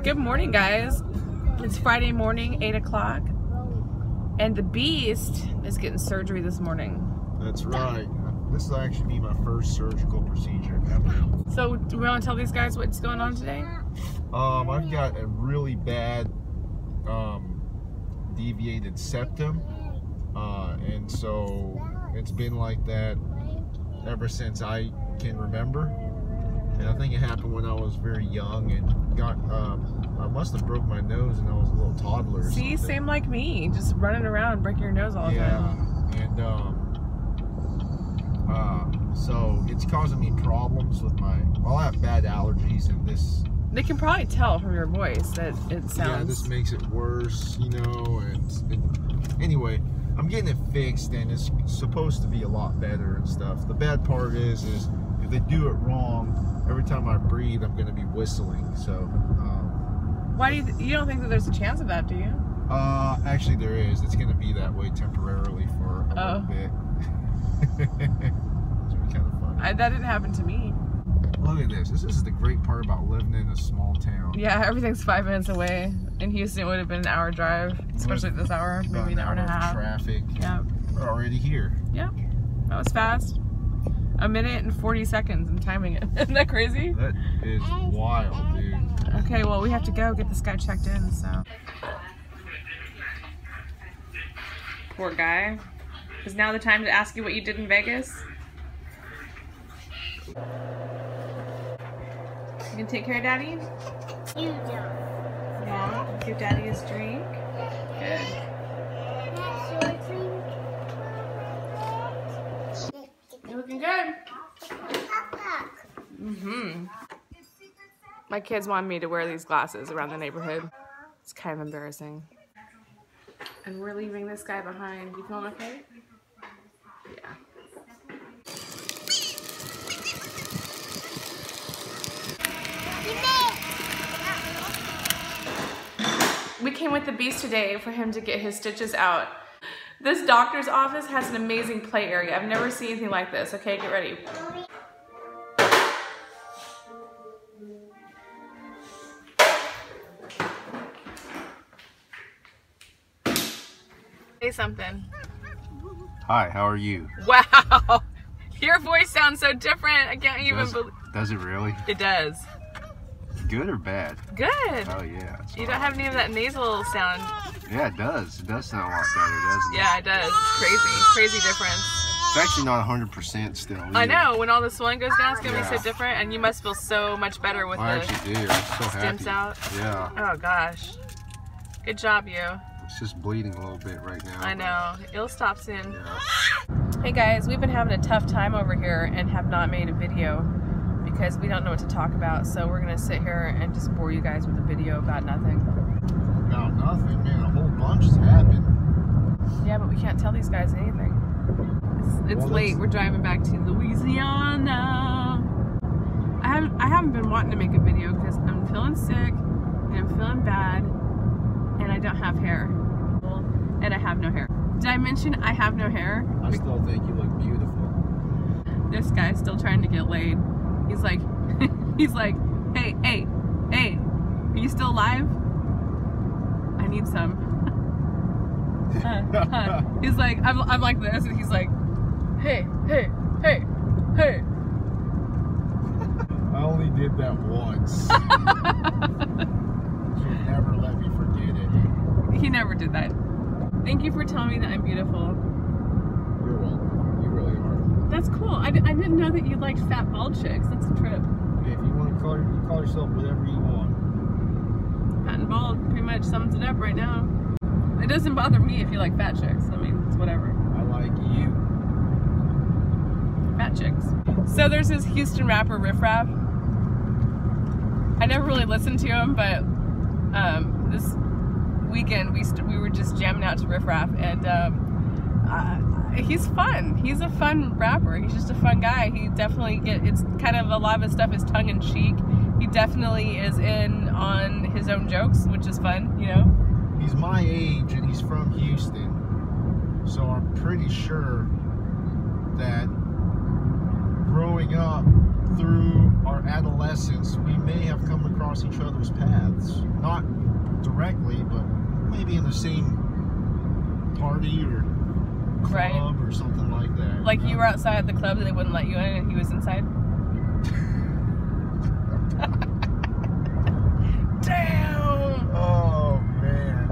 Good morning, guys. It's Friday morning, 8 o'clock, and the beast is getting surgery this morning. That's right. This will actually be my first surgical procedure ever. So, do we want to tell these guys what's going on today? I've got a really bad deviated septum, and so it's been like that ever since I can remember. And I think it happened when I was very young and got, I must have broke my nose when I was a little toddler or See, something. same like me, just running around breaking your nose all the time. And so it's causing me problems with my, well, I have bad allergies, and this... They can probably tell from your voice that it sounds... Yeah, this makes it worse, you know, anyway, I'm getting it fixed, and it's supposed to be a lot better and stuff. The bad part is if they do it wrong, every time I breathe, I'm going to be whistling, so... Why do you don't think that there's a chance of that, do you? Actually there is. It's going to be that way temporarily for a little bit. It's really kind of funny. That didn't happen to me. Look at this. This is the great part about living in a small town. Yeah, everything's 5 minutes away. In Houston, it would have been an hour drive, especially at this hour, maybe an hour and a half. Traffic. Yeah. We're already here. Yeah, that was fast. 1 minute and 40 seconds. I'm timing it. Isn't that crazy? That is wild, dude. Okay, well, we have to go get this guy checked in, so. Poor guy. Is now the time to ask you what you did in Vegas? You can take care of Daddy? You do. Yeah, give Daddy his drink. Good. That's your drink. You're looking good. Papa. Mm-hmm. My kids wanted me to wear these glasses around the neighborhood. It's kind of embarrassing. And we're leaving this guy behind. You feeling okay? Yeah. We came with the beast today for him to get his stitches out. This doctor's office has an amazing play area. I've never seen anything like this. Okay, get ready. Say something. Hi, how are you? Wow, your voice sounds so different. I can't even believe. Does it really? It does. Good or bad? Good. Oh yeah. You don't have any of that nasal sound. Yeah, it does. It does sound a lot better, doesn't it? Yeah, it does. It's crazy. Crazy difference. It's actually not 100% still either. I know. When all the swelling goes down, it's going to be so different, and you must feel so much better with I the actually do. I'm so happy. stems out. Yeah. Oh, gosh. Good job, you. It's just bleeding a little bit right now. I know. It'll stop soon. Yeah. Hey, guys. We've been having a tough time over here and have not made a video because we don't know what to talk about. So we're going to sit here and just bore you guys with a video about nothing. About nothing, man. A whole bunch has happened. Yeah, but we can't tell these guys anything. It's late. We're driving back to Louisiana. I haven't been wanting to make a video because I'm feeling sick and I'm feeling bad and I don't have hair. And I have no hair. Did I mention I have no hair? I still think you look beautiful. This guy's still trying to get laid. He's like, hey, are you still alive? I need some. He's like, I'm like this, and he's like, hey. I only did that once. She'll never let me forget it. He never did that. Thank you for telling me that I'm beautiful. You're welcome. You really are. That's cool. I didn't know that you liked fat bald chicks. That's a trip. Hey, if you want to call yourself whatever you want. Fat and bald pretty much sums it up right now. It doesn't bother me if you like fat chicks. I mean, it's whatever. I like you. Fat chicks. So there's this Houston rapper, Riff Raff. I never really listened to him, but this weekend we were just jamming out to Riff Raff, and he's fun. He's a fun rapper. He's just a fun guy. He definitely it's kind of a lot of his stuff is tongue in cheek. He definitely is in on his own jokes, which is fun, you know. He's my age and he's from Houston, so I'm pretty sure that growing up through our adolescence, we may have come across each other's paths. Not directly, but maybe in the same party or club or something like that. Like you were outside the club and they wouldn't let you in and he was inside? Damn! Oh, man.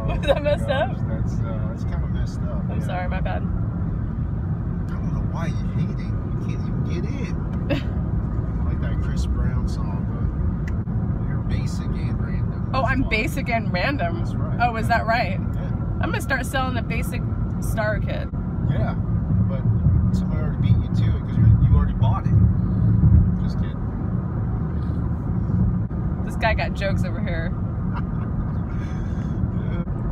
Was that messed up? That's kind of messed up. I'm sorry, my bad. I don't know why you hate it. You can't even get in. Like that Chris Brown song, but you're basic and random. Oh, I'm basic and random. That's right. Oh, is that right? Yeah. I'm gonna start selling a basic star kit. Yeah, but somebody already beat you to it because you already bought it. Just kidding. This guy got jokes over here.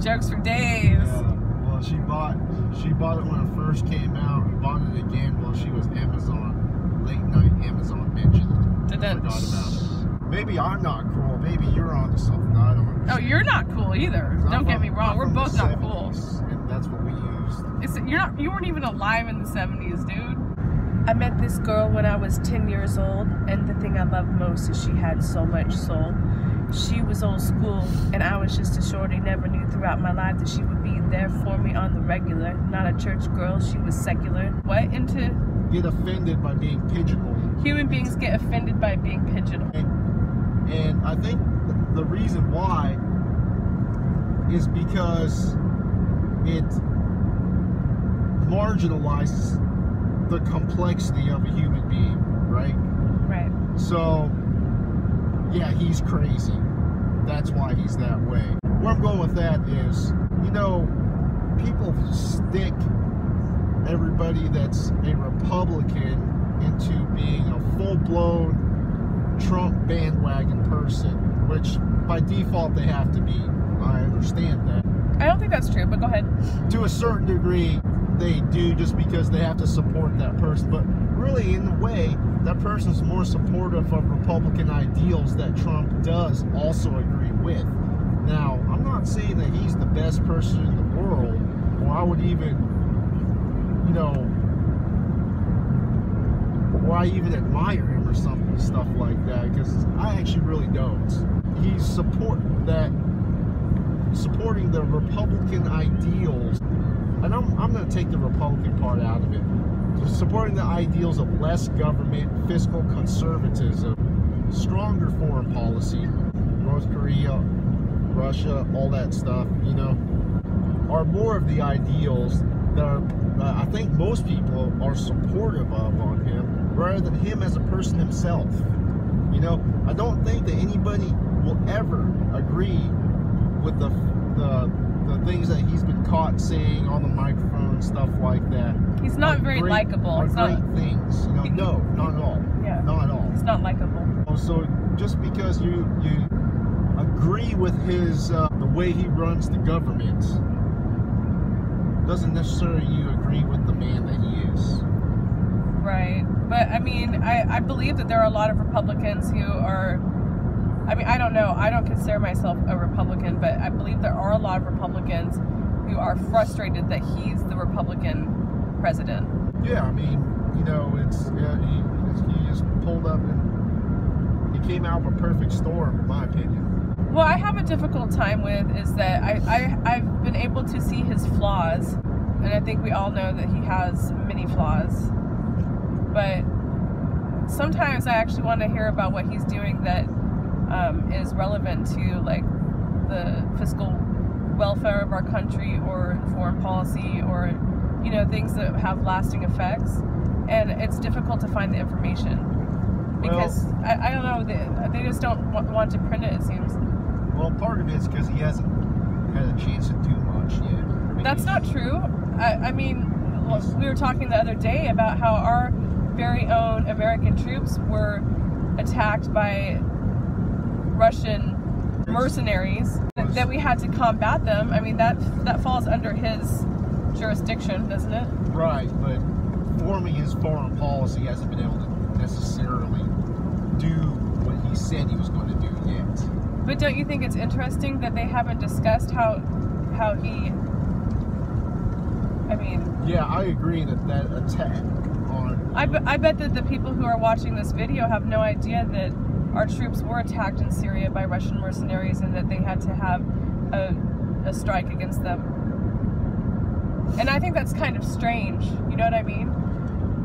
Jokes for days. Yeah. Well, she bought it when it first came out. Bought it again while she was late night Amazon bitching. Forgot about it. Maybe I'm not cool. Maybe you're onto something. I don't understand. Oh, you're not cool either. Don't get me wrong. We're both not cool. And that's what we used. You weren't even alive in the 70s, dude. I met this girl when I was 10 years old, and the thing I loved most is she had so much soul. She was old school, and I was just a shorty. Never knew throughout my life that she would be there for me on the regular. Not a church girl, she was secular. What? Into? Get offended by being pigeonholed. Human beings get offended by being pigeonholed. And I think the reason why is because it marginalizes the complexity of a human being, right? Right. So, yeah, he's crazy. That's why he's that way. Where I'm going with that is, people stick everybody that's a Republican into being a full-blown Trump bandwagon person, which by default they have to be. I understand that. I don't think that's true, but go ahead. To a certain degree, they do, just because they have to support that person. But really, in a way, that person's more supportive of Republican ideals that Trump does also agree with. Now, I'm not saying that he's the best person in the world, or I would even, or I even admire him or something, stuff like that, because I actually really don't. He's supporting the Republican ideals, and I'm going to take the Republican part out of it. Supporting the ideals of less government, fiscal conservatism, stronger foreign policy, North Korea, Russia, all that stuff, are more of the ideals that are, I think most people are supportive of on him, rather than him as a person himself. I don't think that anybody will ever agree with the things that he's been caught saying on the microphone and stuff like that. He's not very likable. He's not great things. No, not at all. Yeah. Not at all. He's not likable. So just because you agree with his the way he runs the government, doesn't necessarily you agree with the man that he is. Right. But I mean, I believe that there are a lot of Republicans who are, I don't know, I don't consider myself a Republican, but I believe there are a lot of Republicans who are frustrated that he's the Republican president. Yeah, he just pulled up and he came out of a perfect storm, in my opinion. What I have a difficult time with is that I've been able to see his flaws, and I think we all know that he has many flaws. But sometimes I actually want to hear about what he's doing that is relevant to, like, the fiscal welfare of our country, or foreign policy, or things that have lasting effects. And it's difficult to find the information because I don't know, they just don't want to print it, it seems. Well, part of it's because he hasn't had a chance to do much yet. That's not true. We were talking the other day about how our very own American troops were attacked by Russian mercenaries, that we had to combat them. That falls under his jurisdiction, doesn't it? Right, but forming his foreign policy hasn't been able to necessarily do what he said he was going to do yet. But don't you think it's interesting that they haven't discussed how he... Yeah, I agree that attack on I bet that the people who are watching this video have no idea that our troops were attacked in Syria by Russian mercenaries and that they had to have a strike against them. And I think that's kind of strange, you know what I mean?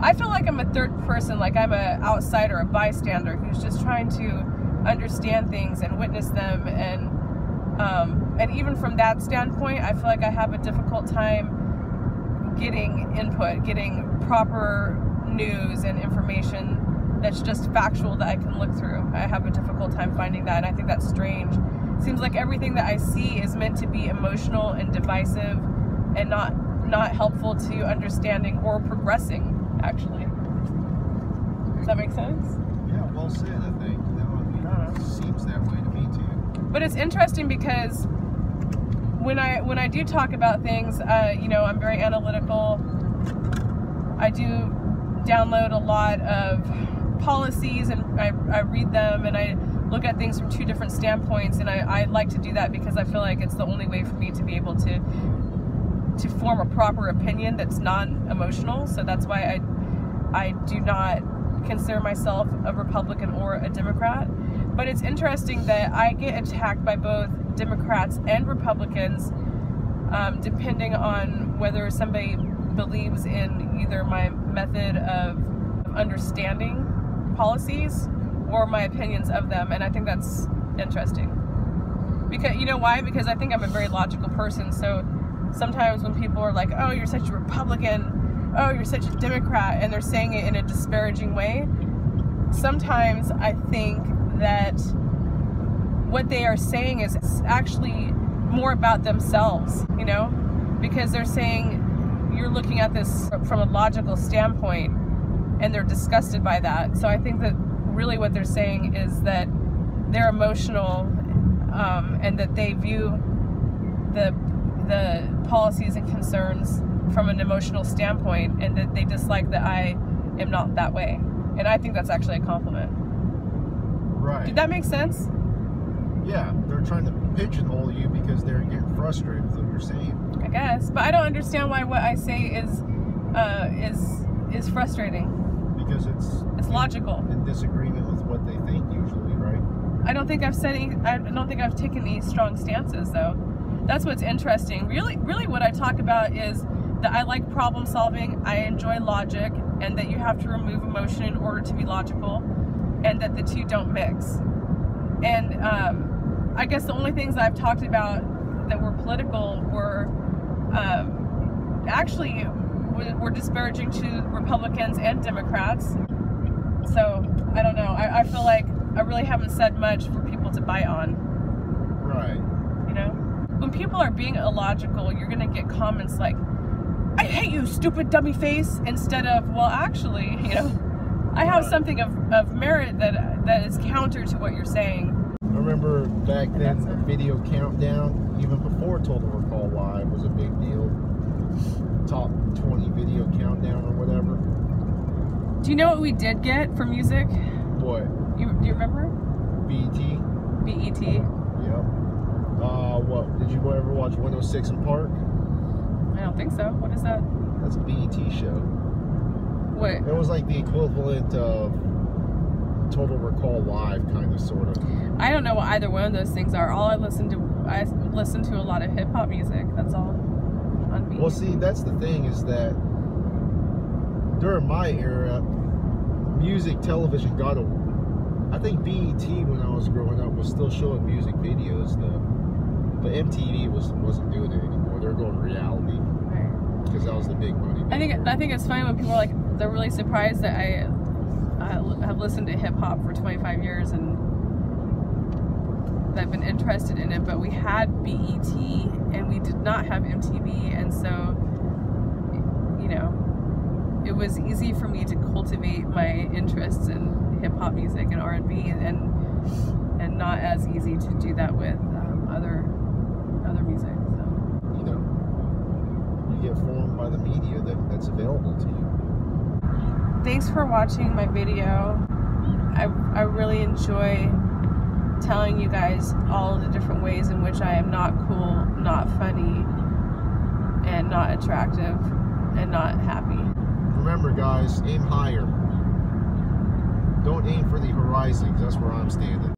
I feel like I'm a third person, like I'm an outsider, a bystander who's just trying to understand things and witness them, and even from that standpoint, I feel like I have a difficult time getting input, getting proper news and information that's just factual that I can look through. I have a difficult time finding that, and I think that's strange. It seems like everything that I see is meant to be emotional and divisive and not helpful to understanding or progressing, actually. Does that make sense? Yeah, well said, I think. It seems that way to me too. But it's interesting because when I do talk about things, you know, I'm very analytical. I do download a lot of policies, and I read them, and I look at things from two different standpoints, and I like to do that because I feel like it's the only way for me to be able to form a proper opinion that's non-emotional. So that's why I do not consider myself a Republican or a Democrat. But it's interesting that I get attacked by both Democrats and Republicans, depending on whether somebody believes in either my method of understanding policies or my opinions of them. And I think that's interesting. Because, you know why? Because I think I'm a very logical person. So sometimes when people are like, oh, you're such a Republican, oh, you're such a Democrat, and they're saying it in a disparaging way, sometimes I think that what they are saying is actually more about themselves, you know, because they're saying you're looking at this from a logical standpoint and they're disgusted by that. So I think that really what they're saying is that they're emotional, and that they view the policies and concerns from an emotional standpoint, and that they dislike that I am not that way. And I think that's actually a compliment. Right. Did that make sense? Yeah, they're trying to pigeonhole you because they're getting frustrated with what you're saying. I guess, but I don't understand why what I say is frustrating. Because it's logical. In disagreement with what they think usually, right? I don't think I've taken any strong stances though. That's what's interesting. Really what I talk about is that I like problem solving, I enjoy logic, and that you have to remove emotion in order to be logical, and that the two don't mix. And I guess the only things I've talked about that were political were actually were disparaging to Republicans and Democrats. So I don't know. I feel like I really haven't said much for people to bite on. Right. You know? When people are being illogical, you're gonna get comments like, I hate you, stupid dummy face, instead of, well, actually, you know, I have something of merit that is counter to what you're saying. I remember back then the video countdown, even before Total Recall Live, was a big deal. Top 20 video countdown or whatever. Do you know what we did get for music? What? Do you remember? BET. BET. Yep. What? Did you ever watch 106 in Park? I don't think so. What is that? That's a BET show. What? It was like the equivalent of Total Recall Live, kind of, sort of. I don't know what either one of those things are. I listen to a lot of hip hop music. That's all. On BET. Well, see, that's the thing, is that during my era, music television got a... I think BET, when I was growing up, was still showing music videos, though. But MTV wasn't doing it anymore. They're going reality. Right. Because that was the big money. I think it's funny when people are like, they're really surprised that I have listened to hip hop for 25 years and that I've been interested in it. But we had BET and we did not have MTV, and so, you know, it was easy for me to cultivate my interests in hip hop music and R&B, and not as easy to do that with other music. So. You know, you get formed by the media that's available to you. Thanks for watching my video. I really enjoy telling you guys all the different ways in which I am not cool, not funny, and not attractive, and not happy. remember, guys, aim higher. Don't aim for the horizon, 'cause that's where I'm standing.